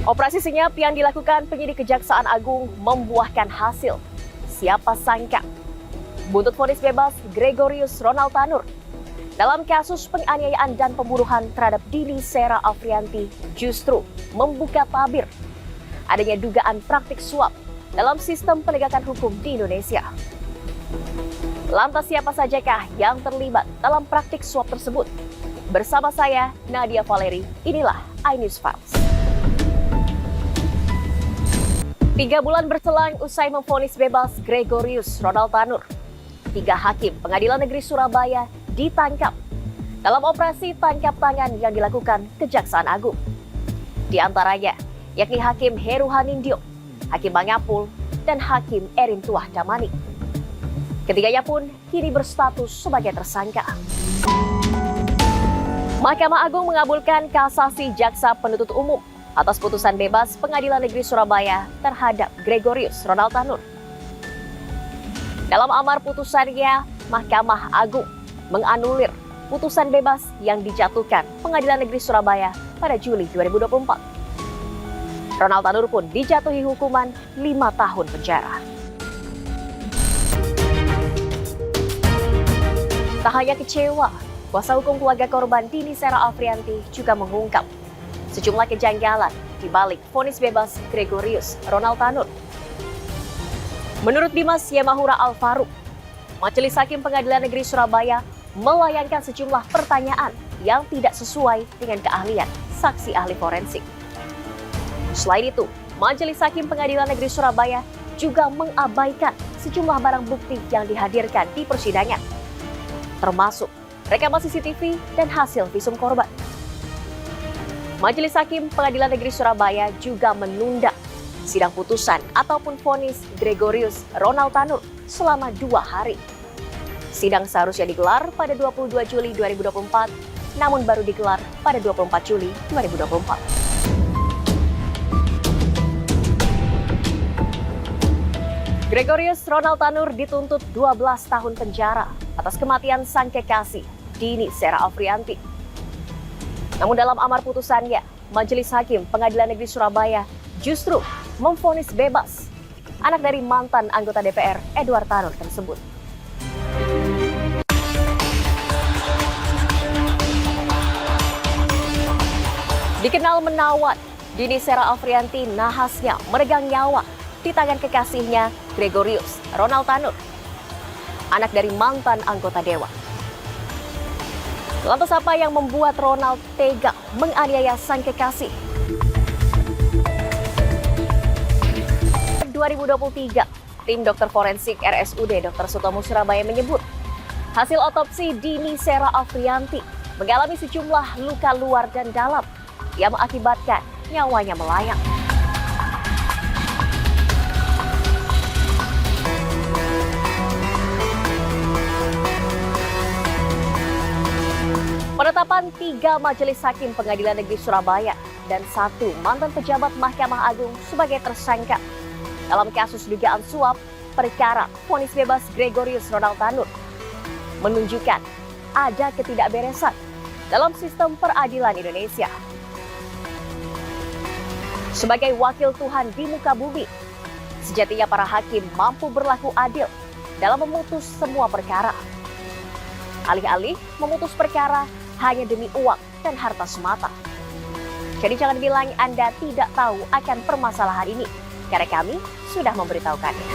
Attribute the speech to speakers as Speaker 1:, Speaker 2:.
Speaker 1: Operasi senyap yang dilakukan penyidik Kejaksaan Agung membuahkan hasil. Siapa sangka? Buntut vonis bebas Gregorius Ronald Tanur dalam kasus penganiayaan dan pembunuhan terhadap Dini Sera Afrianti justru membuka tabir adanya dugaan praktik suap dalam sistem penegakan hukum di Indonesia. Lantas siapa sajakah yang terlibat dalam praktik suap tersebut? Bersama saya, Nadia Valeri, inilah iNews Files. 3 bulan berselang usai memvonis bebas Gregorius Ronald Tanur, 3 hakim Pengadilan Negeri Surabaya ditangkap dalam operasi tangkap tangan yang dilakukan Kejaksaan Agung. Di antaranya, yakni Hakim Heru Hanindyo, Hakim Mangapul, dan Hakim Erin Tuah Damani. Ketiganya pun kini berstatus sebagai tersangka. Mahkamah Agung mengabulkan kasasi jaksa penuntut umum atas putusan bebas Pengadilan Negeri Surabaya terhadap Gregorius Ronald Tanur. Dalam amar putusannya, Mahkamah Agung menganulir putusan bebas yang dijatuhkan Pengadilan Negeri Surabaya pada Juli 2024. Ronald Tanur pun dijatuhi hukuman 5 tahun penjara. Tak hanya kecewa, kuasa hukum keluarga korban Dini Sera Afrianti juga mengungkap sejumlah kejanggalan di balik vonis bebas Gregorius Ronald Tanur. Menurut Dimas Yamahura Al-Faruq, Majelis Hakim Pengadilan Negeri Surabaya melayangkan sejumlah pertanyaan yang tidak sesuai dengan keahlian saksi ahli forensik. Selain itu, Majelis Hakim Pengadilan Negeri Surabaya juga mengabaikan sejumlah barang bukti yang dihadirkan di persidangan, termasuk rekaman CCTV dan hasil visum korban. Majelis Hakim Pengadilan Negeri Surabaya juga menunda sidang putusan ataupun vonis Gregorius Ronald Tanur selama 2 hari. Sidang seharusnya digelar pada 22 Juli 2024, namun baru digelar pada 24 Juli 2024. Gregorius Ronald Tanur dituntut 12 tahun penjara atas kematian sang kekasih Dini Sera Afrianti. Namun dalam amar putusannya, Majelis Hakim Pengadilan Negeri Surabaya justru memvonis bebas anak dari mantan anggota DPR Edward Tanur tersebut. Dikenal menawan, Dini Sera Afrianti nahasnya meregang nyawa di tangan kekasihnya Gregorius Ronald Tanur, anak dari mantan anggota Dewan. Lantas apa yang membuat Ronald tega menganiaya sang kekasih? 2023, tim dokter forensik RSUD Dr. Sutomo Surabaya menyebut hasil otopsi Dini Sera Afrianti mengalami sejumlah luka luar dan dalam yang mengakibatkan nyawanya melayang. Penetapan 3 Majelis Hakim Pengadilan Negeri Surabaya dan 1 mantan pejabat Mahkamah Agung sebagai tersangka dalam kasus dugaan suap perkara vonis bebas Gregorius Ronald Tanur menunjukkan ada ketidakberesan dalam sistem peradilan Indonesia. Sebagai wakil Tuhan di muka bumi, sejatinya para hakim mampu berlaku adil dalam memutus semua perkara. Alih-alih memutus perkara hanya demi uang dan harta semata. Jadi jangan bilang Anda tidak tahu akan permasalahan ini, karena kami sudah memberitahukannya.